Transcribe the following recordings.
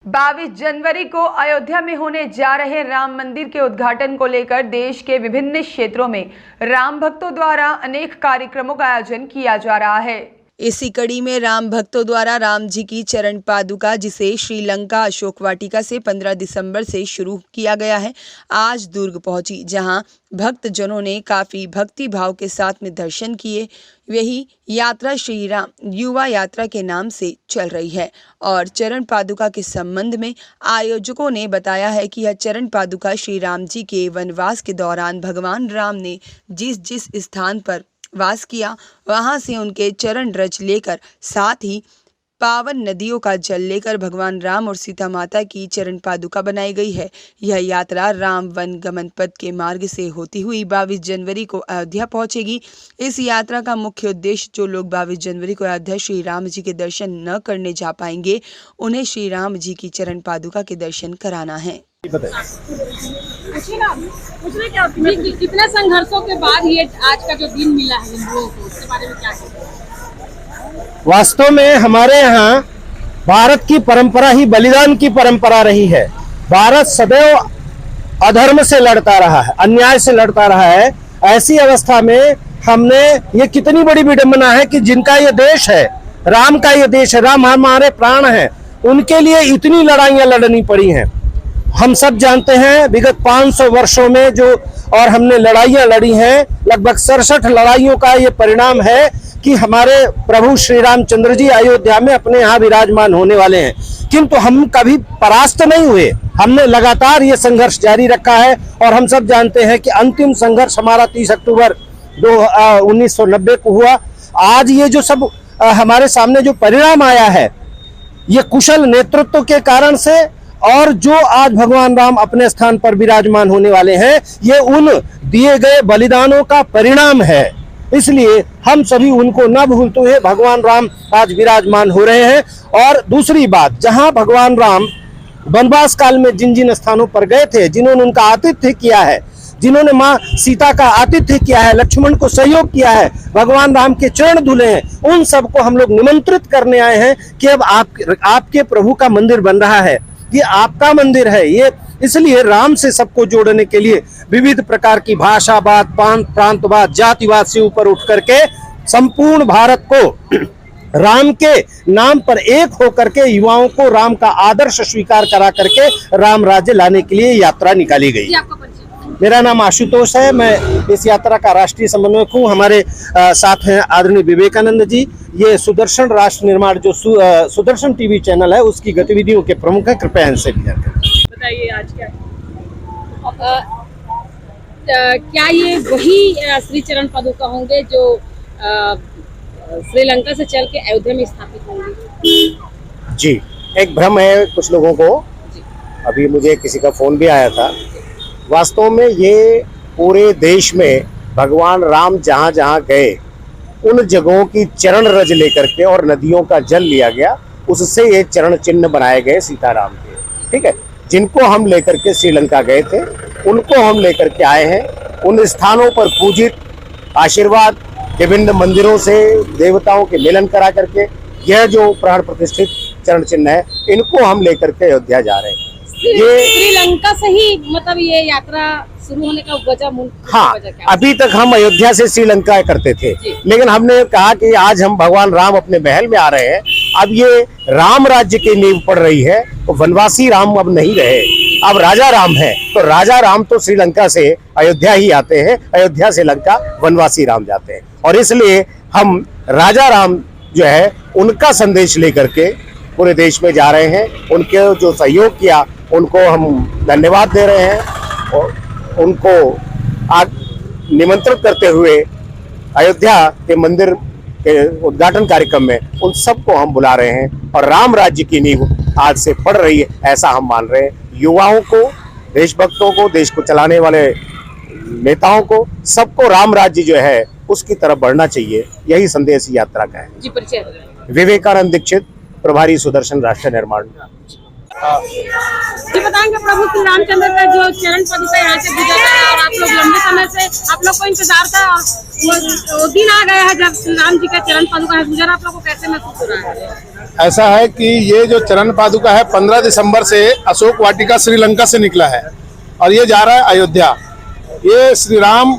22 जनवरी को अयोध्या में होने जा रहे राम मंदिर के उद्घाटन को लेकर देश के विभिन्न क्षेत्रों में राम भक्तों द्वारा अनेक कार्यक्रमों का आयोजन किया जा रहा है। इसी कड़ी में राम भक्तों द्वारा राम जी की चरण पादुका, जिसे श्रीलंका अशोक वाटिका से 15 दिसंबर से शुरू किया गया है, आज दुर्ग पहुंची, जहां भक्तजनों ने काफी भक्ति भाव के साथ में दर्शन किए। यही यात्रा श्री राम युवा यात्रा के नाम से चल रही है और चरण पादुका के संबंध में आयोजकों ने बताया है कि यह चरण पादुका श्री राम जी के वनवास के दौरान भगवान राम ने जिस जिस स्थान पर वास किया, वहां से उनके चरण रज लेकर, साथ ही पावन नदियों का जल लेकर भगवान राम और सीता माता की चरण पादुका बनाई गई है। यह यात्रा राम वन गमन पथ के मार्ग से होती हुई 22 जनवरी को अयोध्या पहुंचेगी। इस यात्रा का मुख्य उद्देश्य जो लोग 22 जनवरी को अयोध्या श्री राम जी के दर्शन न करने जा पाएंगे, उन्हें श्री राम जी की चरण पादुका के दर्शन कराना है। कितने संघर्षों के बाद ये आज का जो दिन मिला है हिंदुओं को, उसके बारे में क्या कहते हैं? वास्तव में हमारे यहाँ भारत की परंपरा ही बलिदान की परंपरा रही है। भारत सदैव अधर्म से लड़ता रहा है, अन्याय से लड़ता रहा है। ऐसी अवस्था में हमने ये कितनी बड़ी विडंबना है कि जिनका ये देश है, राम का ये देश है, राम हमारे प्राण हैं, उनके लिए इतनी लड़ाइयां लड़नी पड़ी हैं। हम सब जानते हैं विगत 500 वर्षों में जो और हमने लड़ाइयां लड़ी हैं, लगभग 67 लड़ाइयों का ये परिणाम है कि हमारे प्रभु श्री रामचंद्र जी अयोध्या में अपने यहाँ विराजमान होने वाले हैं। किंतु हम कभी परास्त नहीं हुए, हमने लगातार ये संघर्ष जारी रखा है और हम सब जानते हैं कि अंतिम संघर्ष हमारा 30 अक्टूबर 1990 को हुआ। आज ये जो सब हमारे सामने जो परिणाम आया है, ये कुशल नेतृत्व के कारण से, और जो आज भगवान राम अपने स्थान पर विराजमान होने वाले हैं, ये उन दिए गए बलिदानों का परिणाम है। इसलिए हम सभी उनको न भूलते हुए भगवान राम आज विराजमान हो रहे हैं। और दूसरी बात, जहां भगवान राम वनवास काल में जिन जिन स्थानों पर गए थे, जिन्होंने उनका आतिथ्य किया है, जिन्होंने माँ सीता का आतिथ्य किया है, लक्ष्मण को सहयोग किया है, भगवान राम के चरण धुले हैं, उन सबको हम लोग निमंत्रित करने आए हैं कि अब आपके प्रभु का मंदिर बन रहा है, ये आपका मंदिर है। ये इसलिए राम से सबको जोड़ने के लिए विविध प्रकार की भाषावाद, प्रांतवाद, जातिवाद से ऊपर उठ करके संपूर्ण भारत को राम के नाम पर एक होकर के युवाओं को राम का आदर्श स्वीकार करा करके राम राज्य लाने के लिए यात्रा निकाली गई। मेरा नाम आशुतोष है, मैं इस यात्रा का राष्ट्रीय समन्वयक हूँ। हमारे साथ हैं आदरणीय विवेकानंद जी। ये सुदर्शन राष्ट्र निर्माण जो सुदर्शन टीवी चैनल है, उसकी गतिविधियों के प्रमुख है। कृपया इनसे बताइए आज क्या ये वही श्री चरण पादुका होंगे जो श्रीलंका से चल के अयोध्या में स्थापित होंगे? जी, एक भ्रम है कुछ लोगों को। अभी मुझे किसी का फोन भी आया था। वास्तव में ये पूरे देश में भगवान राम जहाँ जहाँ गए, उन जगहों की चरण रज लेकर के और नदियों का जल लिया गया, उससे ये चरण चिन्ह बनाए गए सीताराम के। ठीक है, जिनको हम लेकर के श्रीलंका गए थे, उनको हम लेकर के आए हैं। उन स्थानों पर पूजित, आशीर्वाद, विभिन्न मंदिरों से देवताओं के मिलन करा करके यह जो प्राण प्रतिष्ठित चरण चिन्ह है, इनको हम लेकर के अयोध्या जा रहे हैं। ये श्रीलंका से ही मतलब ये यात्रा शुरू होने का वजह? हाँ, अभी तक हम अयोध्या से श्रीलंका करते थे, लेकिन हमने कहा कि आज हम भगवान राम अपने महल में आ रहे हैं। अब ये राम राज्य की नींव पड़ रही है, तो वनवासी राम अब नहीं रहे, अब राजा राम है। तो राजा राम तो श्रीलंका से अयोध्या ही आते हैं, अयोध्या से लंका वनवासी राम जाते हैं। और इसलिए हम राजा राम जो है उनका संदेश लेकर के पूरे देश में जा रहे हैं। उनके जो सहयोग किया, उनको हम धन्यवाद दे रहे हैं और उनको निमंत्रित करते हुए अयोध्या के मंदिर के उद्घाटन कार्यक्रम में उन सबको हम बुला रहे हैं। और राम राज्य की नींव आज से पड़ रही है, ऐसा हम मान रहे हैं। युवाओं को, देशभक्तों को, देश को चलाने वाले नेताओं को, सबको राम राज्य जो है उसकी तरफ बढ़ना चाहिए। यही संदेश यात्रा का है। जी, परिचय। विवेकानंद दीक्षित, प्रभारी सुदर्शन राष्ट्र निर्माण। जी, बताएंगे प्रभु श्री रामचंद्र का जो चरण पादुका यहाँ से गुजर रहा है और आप लोग लंबे समय से आप लोग को इंतजार था और वो दिन आ गया है जब श्री राम जी का चरण पादुका गुजरा, आप लोग को कैसे महसूस हो रहा है? ऐसा है कि ये जो चरण पादुका है 15 दिसंबर से अशोक वाटिका श्रीलंका से निकला है और ये जा रहा है अयोध्या। ये श्री राम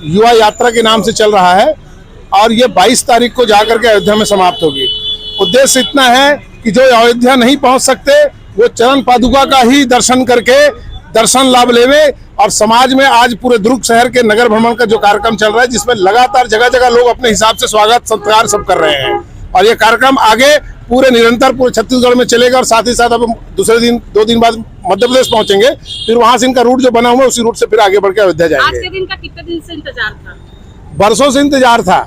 युवा यात्रा के नाम से चल रहा है और ये 22 तारीख को जाकर के अयोध्या में समाप्त होगी। उद्देश्य इतना है कि जो अयोध्या नहीं पहुंच सकते वो चरण पादुका का ही दर्शन करके दर्शन लाभ लेवे। और समाज में आज पूरे दुर्ग शहर के नगर भ्रमण का जो कार्यक्रम चल रहा है जिसमें लगातार जगह जगह लोग अपने हिसाब से स्वागत सत्कार सब कर रहे हैं और ये कार्यक्रम आगे पूरे निरंतर पूरे छत्तीसगढ़ में चलेगा। और साथ ही साथ अब दूसरे दिन 2 दिन बाद मध्य प्रदेश पहुंचेंगे, फिर वहां से इनका रूट जो बना हुआ है उसी रूट से फिर आगे बढ़ के अयोध्या आज जाएंगे। के दिन का कितने दिन से इंतजार था? बरसों से इंतजार था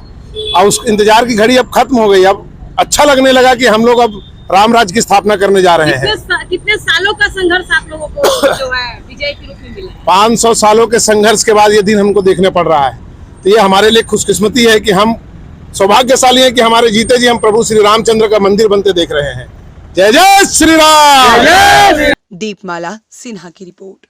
और उस इंतजार की घड़ी अब खत्म हो गई। अब अच्छा लगने लगा कि हम लोग अब राम राज्य की स्थापना करने जा रहे हैं। कितने सालों का संघर्ष आप लोगों को जो है विजय के रूप में मिला? 500 सालों के संघर्ष के बाद ये दिन हमको देखने पड़ रहा है, तो ये हमारे लिए खुशकिस्मती है कि हम सौभाग्यशाली हैं कि हमारे जीते जी हम प्रभु श्री रामचंद्र का मंदिर बनते देख रहे हैं। जय जय श्री राम। दीपमाला सिन्हा की रिपोर्ट।